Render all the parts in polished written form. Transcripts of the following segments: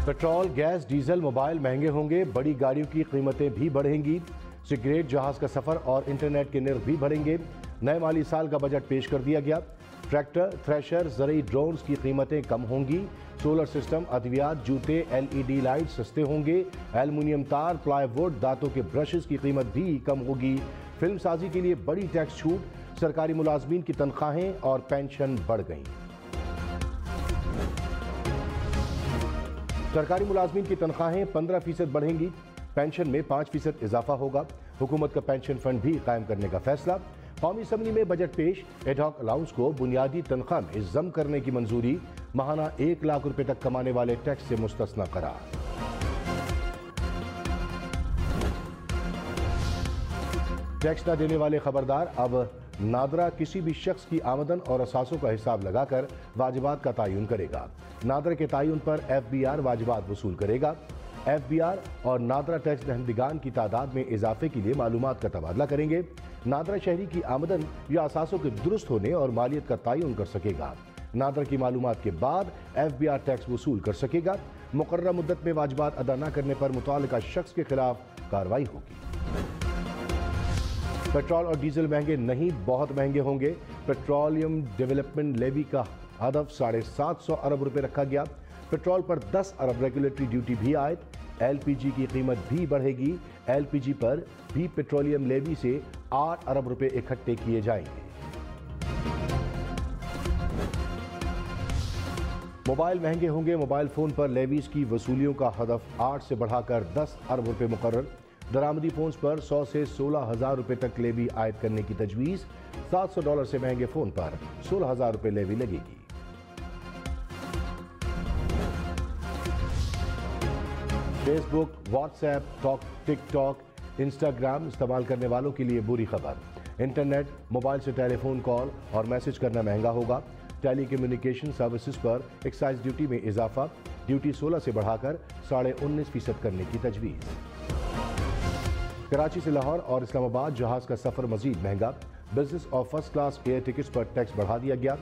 Petrol, gas, diesel, mobile महंगे होंगे, बड़ी गाड़ियों की कीमतें भी बढ़ेंगी। सिगरेट, जहाज का सफर और इंटरनेट के निर्ख भी बढ़ेंगे। नए माली साल का बजट पेश कर दिया गया। ट्रैक्टर, थ्रेशर, ज़रई ड्रोन्स की कीमतें कम होंगी। सोलर सिस्टम, अद्वियात, जूते, LED लाइट सस्ते होंगे। एल्युमिनियम तार, प्लाईवुड, दांतों के ब्रशेस की कीमत भी कम होगी। फिल्म साजी के लिए बड़ी टैक्स छूट। सरकारी मुलाजमीन की तनख्वाहें और पेंशन बढ़ गईं। सरकारी मुलाजमीन की तनख्वाहें 15% बढ़ेंगी। पेंशन में 5% इजाफा होगा। हुकूमत का पेंशन फंड भी कायम करने का फैसला। कौमी असम्बली में बजट पेश। एडहॉक अलाउंस को बुनियादी तनख्वाह में जम करने की मंजूरी। माहाना 1 लाख रुपए तक कमाने वाले टैक्स से मुस्तस्ना करार। टैक्स न देने वाले खबरदार। अब नादरा किसी भी शख्स की आमदन और असासों का हिसाब लगाकर वाजिबात का तयन करेगा। नादरा के तयन पर FBR वाजिबात वसूल करेगा। FBR और नादरा टैक्स दहंदगान की तादाद में इजाफे के लिए मालूमात का तबादला करेंगे। नादरा शहरी की आमदन या असासों के दुरुस्त होने और मालियत का तयन कर सकेगा। नादरा की मालूमात के बाद FBR टैक्स वसूल कर सकेगा। मुकर्रर मुद्दत में वाजिबात अदा न करने पर मुतालिका शख्स के खिलाफ कार्रवाई होगी। पेट्रोल और डीजल महंगे नहीं, बहुत महंगे होंगे। पेट्रोलियम डेवलपमेंट लेवी का हदफ 750 अरब रुपए रखा गया। पेट्रोल पर 10 अरब रेगुलेटरी ड्यूटी भी आयद। LPG की कीमत भी बढ़ेगी। LPG पर भी पेट्रोलियम लेवी से 8 अरब रुपए इकट्ठे किए जाएंगे। मोबाइल महंगे होंगे। मोबाइल फोन पर लेवीज की वसूलियों का हदफ 8 से बढ़ाकर 10 अरब रुपए मुकर्रर। दरामदी फोन्स पर 100 से 16,000 रुपए तक लेवी आयद करने की तजवीज़। $700 से महंगे फोन पर 16,000 रुपए लेवी लगेगी। फेसबुक, व्हाट्सएप, टिकटॉक, इंस्टाग्राम इस्तेमाल करने वालों के लिए बुरी खबर। इंटरनेट, मोबाइल से टेलीफोन कॉल और मैसेज करना महंगा होगा। टेली कम्युनिकेशन सर्विसेज पर एक्साइज ड्यूटी में इजाफा। ड्यूटी 16 से बढ़ाकर 19.5% करने की तजवीज़। कराची से लाहौर और इस्लामाबाद जहाज का सफर मजीद महंगा। बिजनेस और फर्स्ट क्लास एयर टिकट्स पर टैक्स बढ़ा दिया गया।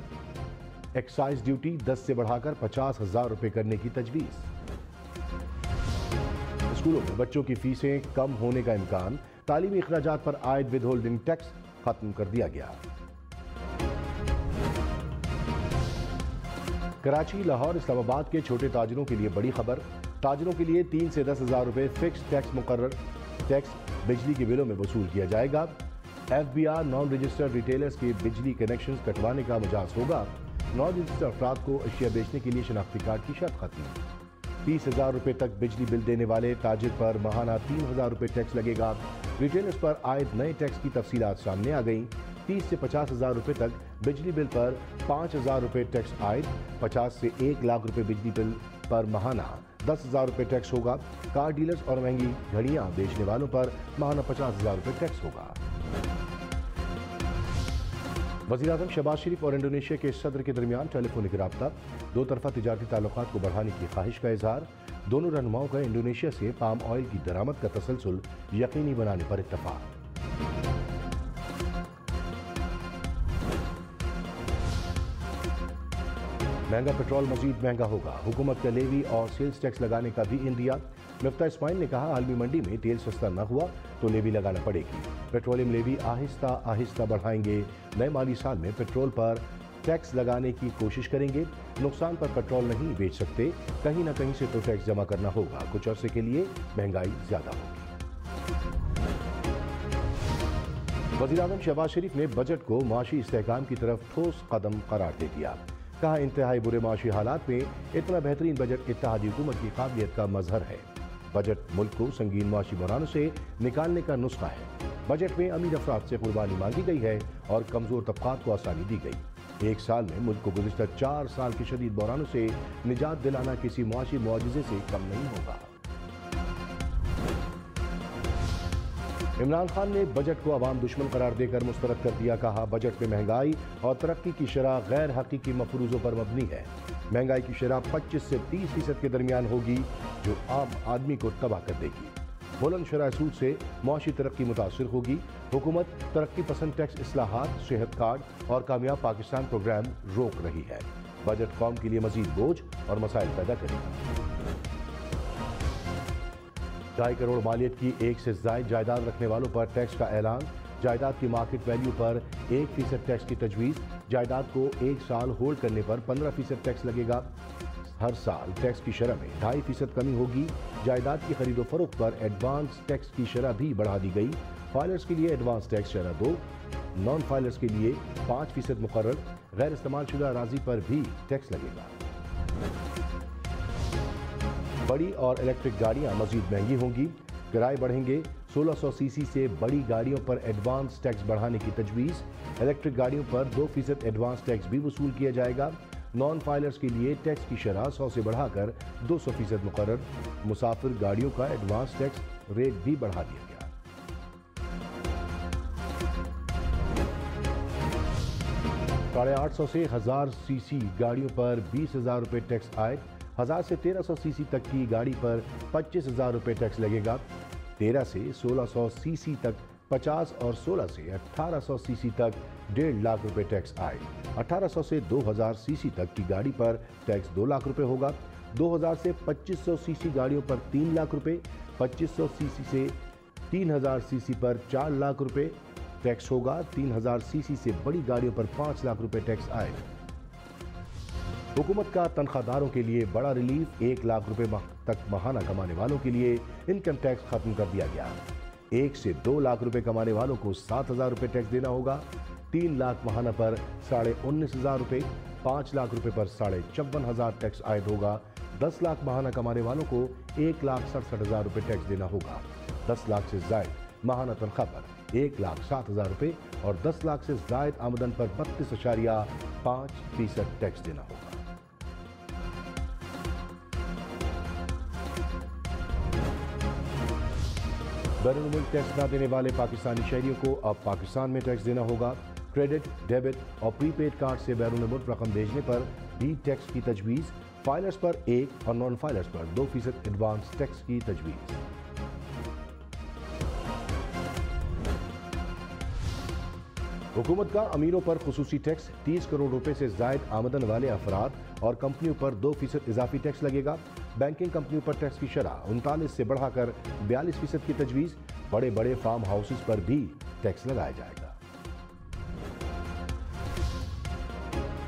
एक्साइज ड्यूटी 10 से बढ़ाकर 50,000 रुपए करने की तजवीज़। स्कूलों में बच्चों की फीसें कम होने का इम्कान। तालीमी अखराजात पर आयद विद होल्डिंग टैक्स खत्म कर दिया गया। कराची, लाहौर, इस्लामाबाद के छोटे ताजिरों के लिए बड़ी खबर। ताजिरों के लिए 3 से 10,000 रुपए फिक्स टैक्स मुकर्रर। टैक्स बिजली के बिलों में वसूल किया जाएगा। FBR नॉन रजिस्टर्ड रिटेलर्स के बिजली कनेक्शंस कटवाने का मजाज होगा। नॉन रजिस्टर्ड अफराद को अशिया बेचने के लिए शनाख्ती कार्ड की शर्त खत्म। 30,000 रुपए तक बिजली बिल देने वाले ताजिर पर माहाना 3,000 रुपए टैक्स लगेगा। रिटेलर्स पर आयद नए टैक्स की तफसीलात सामने आ गई। 30 से 50,000 रुपए तक बिजली बिल पर 5,000 रुपए टैक्स आयद। 50 से 1 लाख रुपए बिजली बिल पर माहाना 10,000 रुपए टैक्स होगा। कार डीलर्स और महंगी घड़ियां बेचने वालों पर माहाना 50,000 रुपए टैक्स होगा। वज़ीर-ए-आज़म शहबाज शरीफ और इंडोनेशिया के सदर के दरमियान टेलीफोनिक राब्ता। दो तरफा तिजारती ताल्लुकात को बढ़ाने की ख्वाहिश का इजहार। दोनों रहनुमाओं का इंडोनेशिया से पाम ऑयल की दरामद का तसलसल यकीनी बनाने पर इत्तफाक। महंगा पेट्रोल मजीद महंगा होगा। हुकूमत का लेवी और सेल्स टैक्स लगाने का भी इंदिया। मिफ्ता इस्माइल ने कहा, आलमी मंडी में तेल सस्ता न हुआ तो लेवी लगाना पड़ेगी। पेट्रोलियम लेवी आहिस्ता आहिस्ता बढ़ाएंगे। नए माली साल में पेट्रोल पर टैक्स लगाने की कोशिश करेंगे। नुकसान पर पेट्रोल नहीं बेच सकते। कहीं ना कहीं से तो टैक्स जमा करना होगा। कुछ अरसे के लिए महंगाई ज्यादा होगी। वज़ीर-ए-आज़म शहबाज शरीफ ने बजट को माशी इस्तेहकाम की तरफ ठोस कदम करार दे दिया। कहा, इंतहाई बुरे माशी हालात में इतना बेहतरीन बजट इत्तेहादी हुकूमत की काबिलियत का मजहर है। बजट मुल्क को संगीन माशी बहरानों से निकालने का नुस्खा है। बजट में अमीर अफराद से कुर्बानी मांगी गई है और कमजोर तबकात को आसानी दी गई। एक साल में मुल्क को गुज़िश्ता 4 साल की शदीद बहरानों से निजात दिलाना किसी मुआशी मुआजिज़े से कम नहीं होगा। इमरान खान ने बजट को अवाम दुश्मन करार देकर मुस्तरद कर दिया। कहा, बजट में महंगाई और तरक्की की शरह गैर हकीकी मफरूज़ों पर मबनी है। महंगाई की शरह 25 से 30% के दरमियान होगी, जो आम आदमी को तबाह कर देगी। बुलंद शरह सूद से मुआशी तरक्की मुतासिर होगी। हुकूमत तरक्की पसंद टैक्स इस्लाहात, सेहत कार्ड और कामयाब पाकिस्तान प्रोग्राम रोक रही है। बजट कौम के लिए मजीद बोझ और मसाइल पैदा करेगा। 2.5 करोड़ मालियत की एक से ज़ायद जायदाद रखने वालों पर टैक्स का ऐलान। जायदाद की मार्केट वैल्यू पर 1% टैक्स की तजवीज़। जायदाद को 1 साल होल्ड करने पर 15% टैक्स लगेगा। हर साल टैक्स की शरह में 2.5% कमी होगी। जायदाद की खरीदो फरोख्त पर एडवांस टैक्स की शरह भी बढ़ा दी गई। फाइलर्स के लिए एडवांस टैक्स शरह 2, नॉन फाइलर्स के लिए 5% मुकर्रर। गैर इस्तेमाल शुदा अराजी पर भी टैक्स लगेगा। बड़ी और इलेक्ट्रिक गाड़ियां मजीद महंगी होंगी। किराए बढ़ेंगे। 1600 सीसी से बड़ी गाड़ियों पर एडवांस टैक्स बढ़ाने की तजवीज़। इलेक्ट्रिक गाड़ियों पर 2% एडवांस टैक्स भी वसूल किया जाएगा। नॉन फाइलर्स के लिए टैक्स की शरह 100 से बढ़ाकर 200% मुकर्रर। मुसाफिर गाड़ियों का एडवांस टैक्स रेट भी बढ़ा दिया गया। 850 से 1000 सीसी गाड़ियों पर 20,000 रुपये टैक्स आए। 1000 से 1300 सीसी तक की गाड़ी पर 25,000 रुपये टैक्स लगेगा। 13 से 1600 सीसी तक 50 और 16 से 1800 सीसी तक 1.5 लाख रुपए टैक्स आए। 1800 से 2000 सीसी तक की गाड़ी पर टैक्स 2 लाख रुपए होगा। 2000 से 2500 सीसी गाड़ियों पर 3 लाख रुपए। 2500 सीसी से 3000 सीसी पर 4 लाख रुपए टैक्स होगा। 3000 सीसी से बड़ी गाड़ियों पर 5 लाख रुपए टैक्स आएगा। हुकूमत का तनख्वाहदारों के लिए बड़ा रिलीफ। 1 लाख रुपए तक माहाना कमाने वालों के लिए इनकम टैक्स खत्म कर दिया गया। 1 से 2 लाख रुपए कमाने वालों को 7,000 रुपए टैक्स देना होगा। 3 लाख माहाना पर 19,500 रुपए। 5 लाख रुपए पर 54,500 टैक्स आयद होगा। 10 लाख माहाना कमाने वालों को 1,67,000 रुपए टैक्स देना होगा। 10 लाख से जायद माहाना तनख्वाह पर 1,07,000 रुपए और 10 लाख से जायद आमदन पर 32.5% टैक्स देना होगा। बैरून मुल्क टैक्स न देने वाले पाकिस्तानी शहरियों को अब पाकिस्तान में टैक्स देना होगा। क्रेडिट, डेबिट और प्रीपेड कार्ड से बैरून मुल्क रकम भेजने पर भी टैक्स की तजवीज़। फाइलर्स पर 1 और नॉन फाइलर्स पर 2% एडवांस टैक्स की तजवीज़। हुकूमत का अमीरों पर खुसूसी टैक्स। 30 करोड़ रुपए से जायद आमदन वाले अफराद और कंपनियों पर 2% इजाफी टैक्स लगेगा। बैंकिंग कंपनियों पर टैक्स की शरह 39 से बढ़ाकर 42% की तजवीज़। बड़े बड़े फार्म हाउसेस पर भी टैक्स लगाया जाएगा।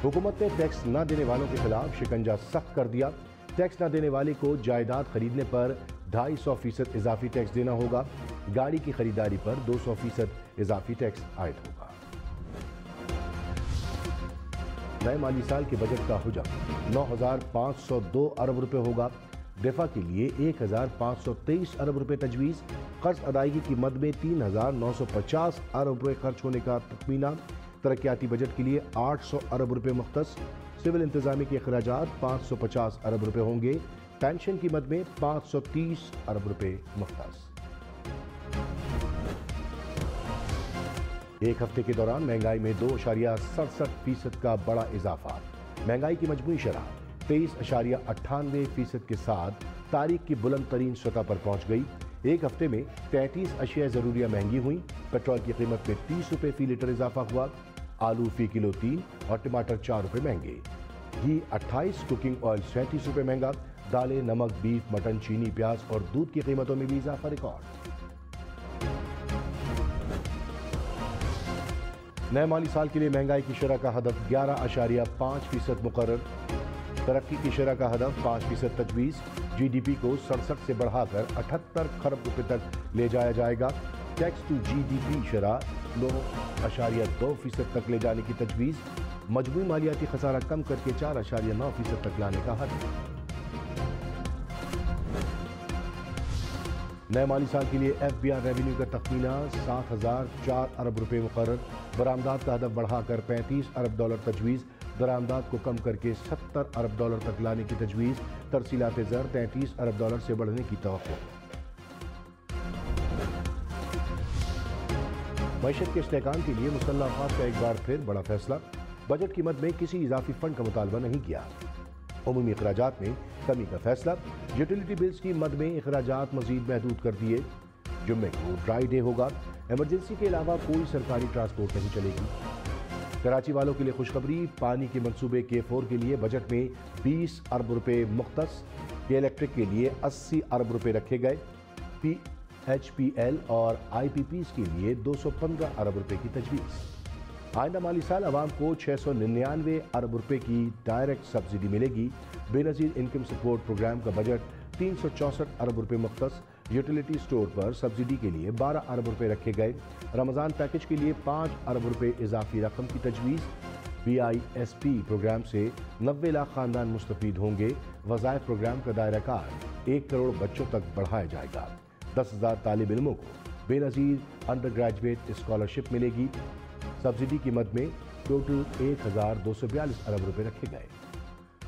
हुकूमत ने टैक्स न देने वालों के खिलाफ शिकंजा सख्त कर दिया। टैक्स न देने वाले को जायदाद खरीदने पर 250% इजाफी टैक्स देना होगा। गाड़ी की खरीदारी पर 200% इजाफी टैक्स आयद होगा। नए माली साल के बजट का हुजम 9,502 अरब रुपए होगा। दिफा के लिए 1,523 अरब रुपए तजवीज़। कर्ज अदायगी की मद में 3,950 अरब रुपए खर्च होने का तखमीना। तरक्याती बजट के लिए 800 अरब रुपए मुख्तस। सिविल इंतजामी के अखराजात 550 अरब रुपए होंगे। पेंशन की मद में 530 अरब रुपए मुख्तस। एक हफ्ते के दौरान महंगाई में 2.67% का बड़ा इजाफा। महंगाई की मजमूई शरह 23.98% के साथ तारीख की बुलंद तरीन सतह पर पहुंच गई। एक हफ्ते में 33 अशिया ज़रूरिया महंगी हुई। पेट्रोल की कीमत में 30 रुपए फी लीटर इजाफा हुआ। आलू फी किलो 3 और टमाटर 4 रुपए महंगे। घी 28, कुकिंग ऑयल 37 रुपए महंगा। दालें, नमक, बीफ, मटन, चीनी, प्याज और दूध की कीमतों में भी इजाफा रिकॉर्ड। नए माली साल के लिए महंगाई की शरह का हदफ 11.5% मुकर्रर। तरक्की की शरह का हदफ 5% तजवीज़। GDP को 67 से बढ़ाकर 78 खरब रुपए तक ले जाया जाएगा। टैक्स टू GDP शरह 9.2% तक ले जाने की तजवीज़। मजमूई मालियाती खसारा कम करके 4.9% तक लाने का हदफ। नए माली साल के लिए FBI रेवेन्यू का तखमीना 7,004 अरब रुपए मुकर्रर। बरामदात का हदफ बढ़ाकर 35 अरब डॉलर तजवीज़। बरामदात को कम करके 70 अरब डॉलर तक लाने की तजवीज़। तरसीलात ज़र 33 अरब डॉलर से बढ़ने की तवक्को। मईशत के इस्तेहकाम के लिए मुसल्लह अफवाज का एक बार फिर बड़ा फैसला। बजट की मद में किसी इजाफी फंड का मुतालबा नहीं किया। उमूमी अखराजात में कमी का फैसला। यूटिलिटी बिल्स की मद में अखराजात मजीद महदूद कर दिए। जुम्मे को ड्राई डे होगा। इमरजेंसी के अलावा कोई सरकारी ट्रांसपोर्ट नहीं चलेगी। कराची वालों के लिए खुशखबरी। पानी के मंसूबे K4 के लिए बजट में 20 अरब रुपए मुख्तस। के इलेक्ट्रिक के लिए 80 अरब रुपए रखे गए। HPL और IPPs के लिए 215 अरब रुपए की तजवीज़। आइंदा माली साल अवाम को 699 अरब रुपए की डायरेक्ट सब्सिडी मिलेगी। बेनज़ीर इनकम सपोर्ट प्रोग्राम का बजट 364 अरब रुपए मुख्तस। यूटिलिटी स्टोर पर सब्सिडी के लिए 12 अरब रुपए रखे गए। रमज़ान पैकेज के लिए 5 अरब रुपए इजाफी रकम की तजवीज़। BISP प्रोग्राम से 90 लाख खानदान मुस्तफीद होंगे। वज़ाइफ प्रोग्राम का दायरा कार 1 करोड़ बच्चों तक बढ़ाया जाएगा। 10,000 तालिब इल्मों को बेनज़ीर अंडर ग्रेजुएट स्कॉलरशिप मिलेगी। सब्सिडी की मद में टोटल 1,242 अरब रुपए रखे गए।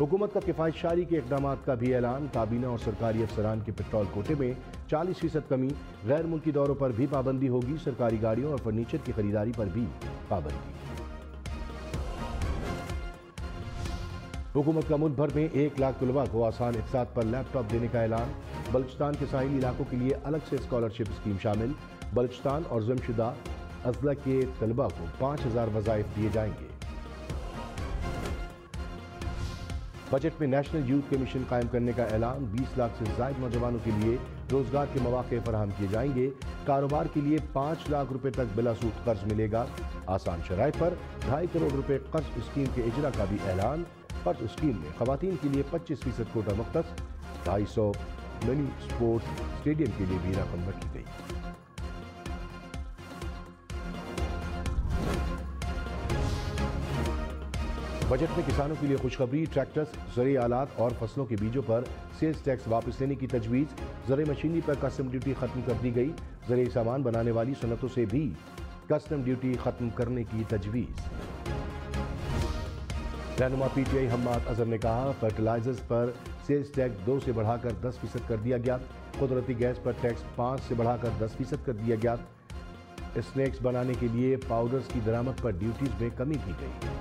हुकूमत का किफ़ायतशारी के इक़दाम का भी ऐलान। काबीना और सरकारी अफसरान के पेट्रोल कोटे में 40% कमी। गैर मुल्की दौरों पर भी पाबंदी होगी। सरकारी गाड़ियों और फर्नीचर की खरीदारी पर भी पाबंदी। हुकूमत का मुल्क भर में 1 लाख तलबा को आसान इक़्तिसाद पर लैपटॉप देने का ऐलान। बलूचिस्तान के साहिली इलाकों के लिए अलग से स्कॉलरशिप स्कीम शामिल। बलूचिस्तान और ज़िम्मेदार अजला के तलबा को 5,000 वज़ाइफ दिए जाएंगे। बजट में नेशनल यूथ कमीशन कायम करने का ऐलान। 20 लाख से ज़ायद नौजवानों के लिए रोजगार के मौके फराहम किए जाएंगे। कारोबार के लिए 5 लाख रुपए तक बिला सूद कर्ज मिलेगा। आसान शराइत पर 2.5 करोड़ रुपए कर्ज स्कीम के इजरा का भी ऐलान। कर्ज स्कीम में खवातीन के लिए 25% कोटा मुख्तस। 250 मिनी स्पोर्ट्स स्टेडियम के लिए भी रकम रखी गई। बजट में किसानों के लिए खुशखबरी। ट्रैक्टर्स, ज़रूरी आलात और फसलों के बीजों पर सेल्स टैक्स वापस लेने की तजवीज़। ज़रूरी मशीनरी पर कस्टम ड्यूटी खत्म कर दी गई। ज़रूरी सामान बनाने वाली सनतों से भी कस्टम ड्यूटी खत्म करने की तजवीज़। रहनुमा PTI हम्माद अजहर ने कहा, फर्टिलाइजर्स पर सेल्स टैक्स 2 से बढ़ाकर 10% कर दिया गया। कुदरती गैस पर टैक्स 5 से बढ़ाकर 10% कर दिया गया। स्नैक्स बनाने के लिए पाउडर्स की दरामद पर ड्यूटीज में कमी की गई।